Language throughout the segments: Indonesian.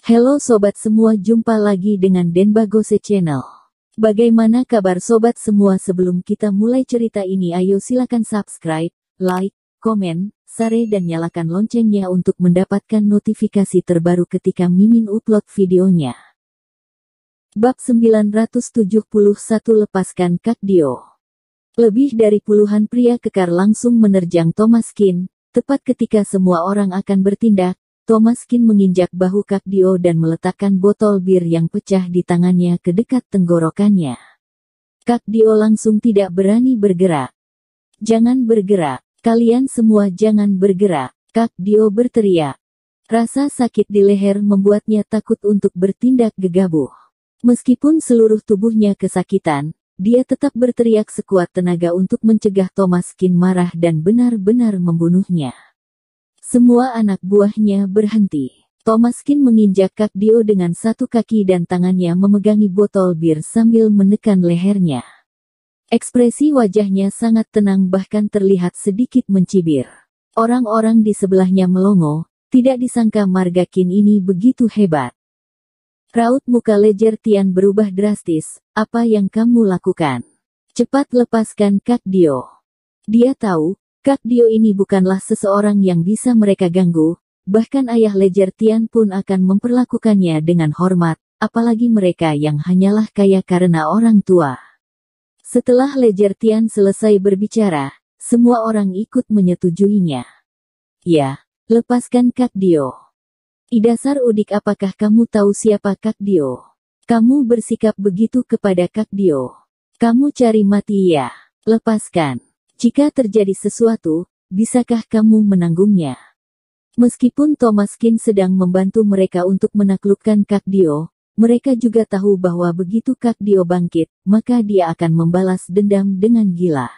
Halo sobat semua, jumpa lagi dengan Denbagose Channel. Bagaimana kabar sobat semua? Sebelum kita mulai cerita ini, ayo silakan subscribe, like, komen, share dan nyalakan loncengnya untuk mendapatkan notifikasi terbaru ketika Mimin upload videonya. Bab 971, lepaskan Kak Dio. Lebih dari puluhan pria kekar langsung menerjang Thomaskin. Tepat ketika semua orang akan bertindak, Thomaskin menginjak bahu Kak Dio dan meletakkan botol bir yang pecah di tangannya ke dekat tenggorokannya. Kak Dio langsung tidak berani bergerak. "Jangan bergerak, kalian semua jangan bergerak," Kak Dio berteriak. Rasa sakit di leher membuatnya takut untuk bertindak gegabah. Meskipun seluruh tubuhnya kesakitan, dia tetap berteriak sekuat tenaga untuk mencegah Thomaskin marah dan benar-benar membunuhnya. Semua anak buahnya berhenti. Thomaskin menginjak Kak Dio dengan satu kaki dan tangannya memegangi botol bir sambil menekan lehernya. Ekspresi wajahnya sangat tenang, bahkan terlihat sedikit mencibir. Orang-orang di sebelahnya melongo, tidak disangka Margakin ini begitu hebat. Raut muka Lejer Tian berubah drastis. "Apa yang kamu lakukan? Cepat lepaskan Kak Dio." Dia tahu, Kak Dio ini bukanlah seseorang yang bisa mereka ganggu, bahkan ayah Lejer Tian pun akan memperlakukannya dengan hormat, apalagi mereka yang hanyalah kaya karena orang tua. Setelah Lejer Tian selesai berbicara, semua orang ikut menyetujuinya. "Ya, lepaskan Kak Dio." "Dasar udik, apakah kamu tahu siapa Kak Dio? Kamu bersikap begitu kepada Kak Dio. Kamu cari mati ya? Lepaskan. Jika terjadi sesuatu, bisakah kamu menanggungnya?" Meskipun Thomaskin sedang membantu mereka untuk menaklukkan Kak Dio, mereka juga tahu bahwa begitu Kak Dio bangkit, maka dia akan membalas dendam dengan gila.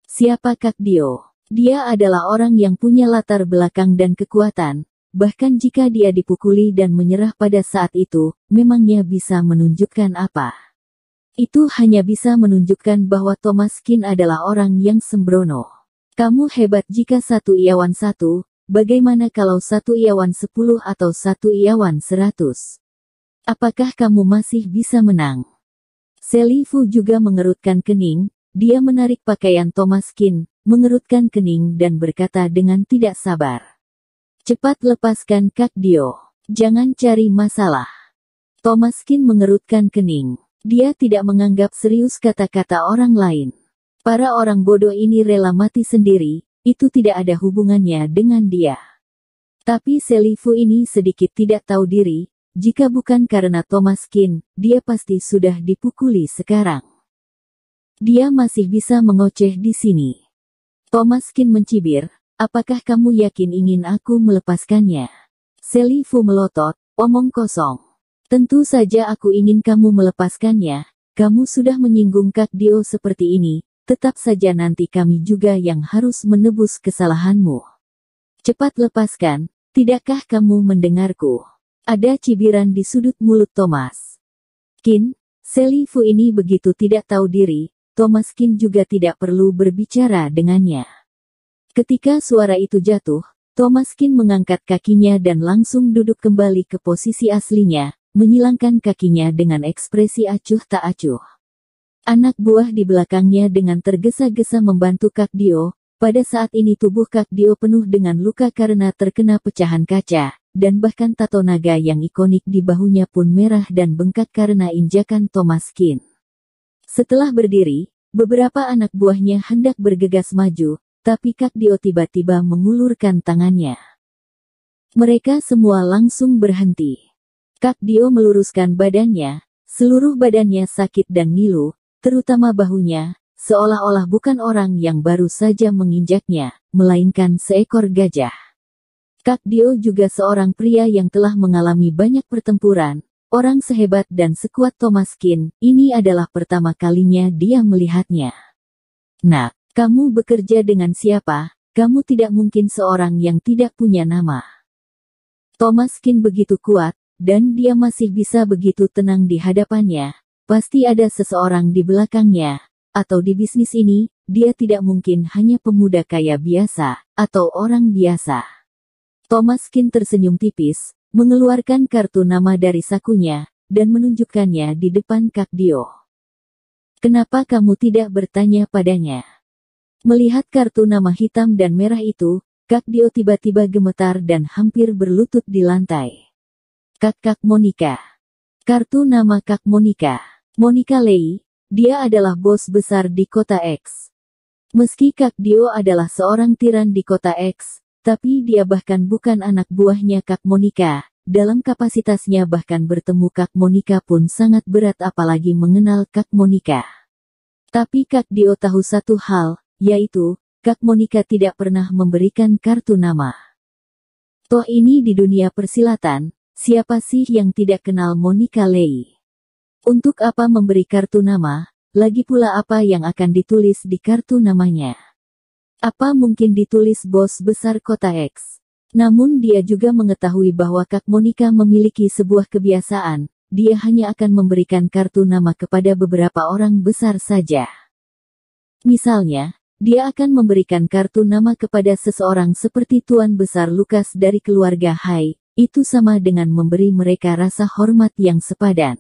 Siapa Kak Dio? Dia adalah orang yang punya latar belakang dan kekuatan, bahkan jika dia dipukuli dan menyerah pada saat itu, memangnya bisa menunjukkan apa? Itu hanya bisa menunjukkan bahwa Thomaskin adalah orang yang sembrono. Kamu hebat jika 1-1, bagaimana kalau 1-10 atau 1-100? Apakah kamu masih bisa menang? Selifu juga mengerutkan kening, dia menarik pakaian Thomaskin, mengerutkan kening dan berkata dengan tidak sabar. "Cepat lepaskan Kak Dio. Jangan cari masalah." Thomaskin mengerutkan kening. Dia tidak menganggap serius kata-kata orang lain. Para orang bodoh ini rela mati sendiri, itu tidak ada hubungannya dengan dia. Tapi Selifu ini sedikit tidak tahu diri, jika bukan karena Thomaskin, dia pasti sudah dipukuli sekarang. Dia masih bisa mengoceh di sini. Thomaskin mencibir, "Apakah kamu yakin ingin aku melepaskannya?" Selifu melotot, "Omong kosong. Tentu saja aku ingin kamu melepaskannya. Kamu sudah menyinggung Kak Dio seperti ini, tetap saja nanti kami juga yang harus menebus kesalahanmu. Cepat lepaskan, tidakkah kamu mendengarku?" Ada cibiran di sudut mulut Thomaskin. Selifu ini begitu tidak tahu diri, Thomaskin juga tidak perlu berbicara dengannya. Ketika suara itu jatuh, Thomaskin mengangkat kakinya dan langsung duduk kembali ke posisi aslinya, menyilangkan kakinya dengan ekspresi acuh tak acuh. Anak buah di belakangnya dengan tergesa-gesa membantu Kak Dio. Pada saat ini tubuh Kak Dio penuh dengan luka karena terkena pecahan kaca, dan bahkan tato naga yang ikonik di bahunya pun merah dan bengkak karena injakan Thomaskin. Setelah berdiri, beberapa anak buahnya hendak bergegas maju, tapi Kak Dio tiba-tiba mengulurkan tangannya. Mereka semua langsung berhenti. Kak Dio meluruskan badannya, seluruh badannya sakit dan ngilu, terutama bahunya, seolah-olah bukan orang yang baru saja menginjaknya, melainkan seekor gajah. Kak Dio juga seorang pria yang telah mengalami banyak pertempuran, orang sehebat dan sekuat Thomaskin, ini adalah pertama kalinya dia melihatnya. "Nak, kamu bekerja dengan siapa? Kamu tidak mungkin seorang yang tidak punya nama." Thomaskin begitu kuat, dan dia masih bisa begitu tenang di hadapannya. Pasti ada seseorang di belakangnya, atau di bisnis ini, dia tidak mungkin hanya pemuda kaya biasa, atau orang biasa. Thomaskin tersenyum tipis, mengeluarkan kartu nama dari sakunya, dan menunjukkannya di depan Kak Dio. Kenapa kamu tidak bertanya padanya? Melihat kartu nama hitam dan merah itu, Kak Dio tiba-tiba gemetar dan hampir berlutut di lantai. Kak Monica. Kartu nama Kak Monica. Monica Lei, dia adalah bos besar di kota X. Meski Kak Dio adalah seorang tiran di kota X, tapi dia bahkan bukan anak buahnya Kak Monica. Dalam kapasitasnya bahkan bertemu Kak Monica pun sangat berat apalagi mengenal Kak Monica. Tapi Kak Dio tahu satu hal, yaitu, Kak Monica tidak pernah memberikan kartu nama. Toh ini di dunia persilatan, siapa sih yang tidak kenal Monica Lei? Untuk apa memberi kartu nama, lagi pula apa yang akan ditulis di kartu namanya? Apa mungkin ditulis bos besar kota X? Namun dia juga mengetahui bahwa Kak Monica memiliki sebuah kebiasaan, dia hanya akan memberikan kartu nama kepada beberapa orang besar saja. Misalnya, dia akan memberikan kartu nama kepada seseorang seperti Tuan Besar Lukas dari keluarga Hai, itu sama dengan memberi mereka rasa hormat yang sepadan.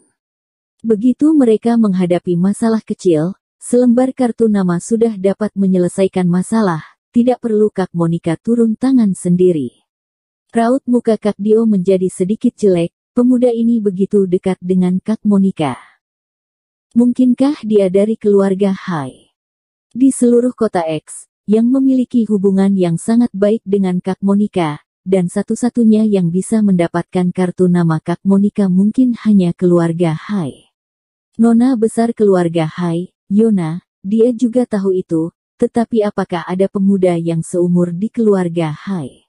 Begitu mereka menghadapi masalah kecil, selembar kartu nama sudah dapat menyelesaikan masalah, tidak perlu Kak Monica turun tangan sendiri. Raut muka Kak Dio menjadi sedikit jelek, pemuda ini begitu dekat dengan Kak Monica. Mungkinkah dia dari keluarga Hai? Di seluruh kota X, yang memiliki hubungan yang sangat baik dengan Kak Monica, dan satu-satunya yang bisa mendapatkan kartu nama Kak Monica mungkin hanya keluarga Hai. Nona besar keluarga Hai, Yona, dia juga tahu itu, tetapi apakah ada pemuda yang seumur di keluarga Hai?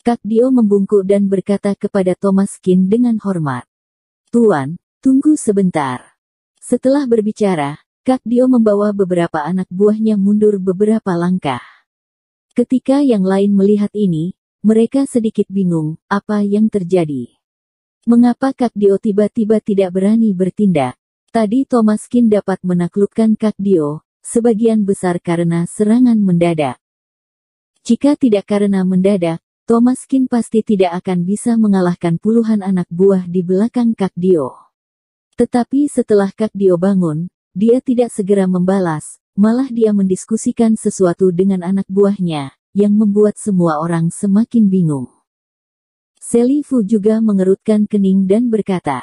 Kak Dio membungkuk dan berkata kepada Thomas Kin dengan hormat. Tuan, tunggu sebentar. Setelah berbicara, Kak Dio membawa beberapa anak buahnya mundur beberapa langkah. Ketika yang lain melihat ini, mereka sedikit bingung, apa yang terjadi? Mengapa Kak Dio tiba-tiba tidak berani bertindak? Tadi Thomas Kin dapat menaklukkan Kak Dio, sebagian besar karena serangan mendadak. Jika tidak karena mendadak, Thomas Kin pasti tidak akan bisa mengalahkan puluhan anak buah di belakang Kak Dio. Tetapi setelah Kak Dio bangun, dia tidak segera membalas, malah dia mendiskusikan sesuatu dengan anak buahnya, yang membuat semua orang semakin bingung. Seli Fu juga mengerutkan kening dan berkata,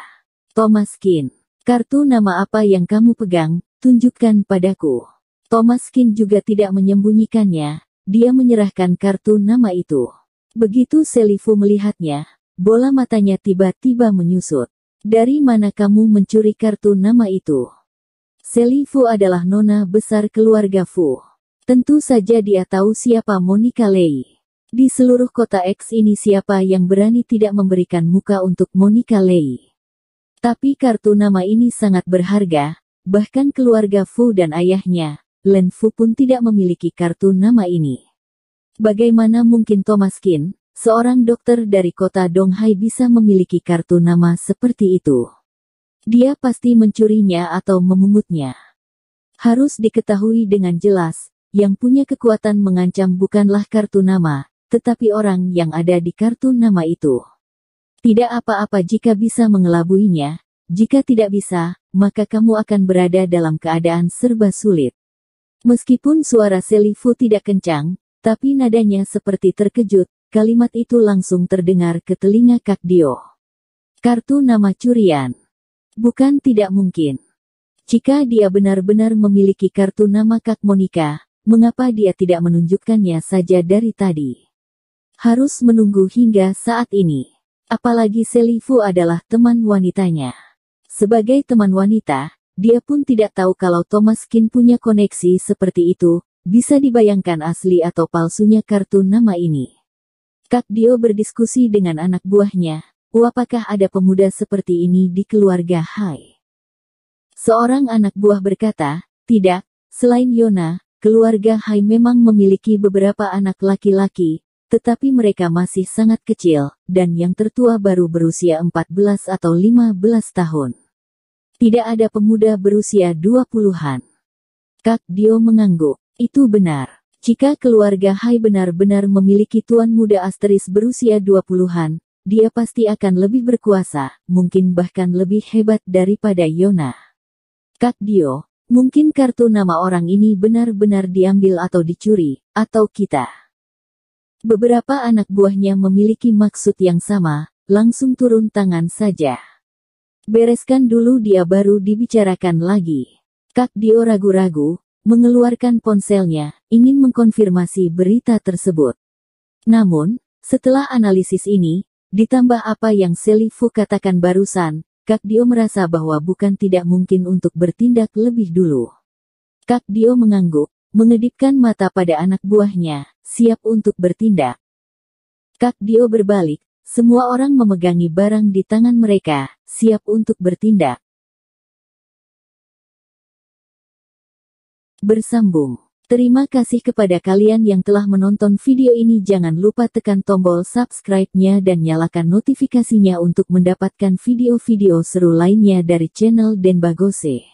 Thomas Kin, kartu nama apa yang kamu pegang, tunjukkan padaku. Thomas Kin juga tidak menyembunyikannya, dia menyerahkan kartu nama itu. Begitu Seli Fu melihatnya, bola matanya tiba-tiba menyusut. Dari mana kamu mencuri kartu nama itu? Seli Fu adalah nona besar keluarga Fu. Tentu saja dia tahu siapa Monica Lei. Di seluruh kota X ini siapa yang berani tidak memberikan muka untuk Monica Lei. Tapi kartu nama ini sangat berharga, bahkan keluarga Fu dan ayahnya, Len Fu pun tidak memiliki kartu nama ini. Bagaimana mungkin Thomas Kin, seorang dokter dari kota Donghai bisa memiliki kartu nama seperti itu? Dia pasti mencurinya atau memungutnya. Harus diketahui dengan jelas, yang punya kekuatan mengancam bukanlah kartu nama, tetapi orang yang ada di kartu nama itu. Tidak apa-apa jika bisa mengelabuinya, jika tidak bisa, maka kamu akan berada dalam keadaan serba sulit. Meskipun suara Seli Fu tidak kencang, tapi nadanya seperti terkejut, kalimat itu langsung terdengar ke telinga Kak Dio. Kartu nama curian. Bukan tidak mungkin. Jika dia benar-benar memiliki kartu nama Kak Monica, mengapa dia tidak menunjukkannya saja dari tadi? Harus menunggu hingga saat ini. Apalagi Seli Fu adalah teman wanitanya. Sebagai teman wanita, dia pun tidak tahu kalau Thomas Kin punya koneksi seperti itu, bisa dibayangkan asli atau palsunya kartu nama ini. Kak Dio berdiskusi dengan anak buahnya. Apakah ada pemuda seperti ini di keluarga Hai? Seorang anak buah berkata, tidak, selain Yona, keluarga Hai memang memiliki beberapa anak laki-laki, tetapi mereka masih sangat kecil, dan yang tertua baru berusia 14 atau 15 tahun. Tidak ada pemuda berusia 20-an. Kak Dio mengangguk, itu benar. Jika keluarga Hai benar-benar memiliki tuan muda asteris berusia 20-an, dia pasti akan lebih berkuasa, mungkin bahkan lebih hebat daripada Yona. Kak Dio, mungkin kartu nama orang ini benar-benar diambil atau dicuri, atau kita. Beberapa anak buahnya memiliki maksud yang sama, langsung turun tangan saja. Bereskan dulu, dia baru dibicarakan lagi. Kak Dio ragu-ragu, mengeluarkan ponselnya, ingin mengkonfirmasi berita tersebut. Namun, setelah analisis ini, ditambah apa yang Selifu katakan barusan, Kak Dio merasa bahwa bukan tidak mungkin untuk bertindak lebih dulu. Kak Dio mengangguk, mengedipkan mata pada anak buahnya, siap untuk bertindak. Kak Dio berbalik, semua orang memegangi barang di tangan mereka, siap untuk bertindak. Bersambung. Terima kasih kepada kalian yang telah menonton video ini. Jangan lupa tekan tombol subscribe-nya dan nyalakan notifikasinya untuk mendapatkan video-video seru lainnya dari channel Denbagose.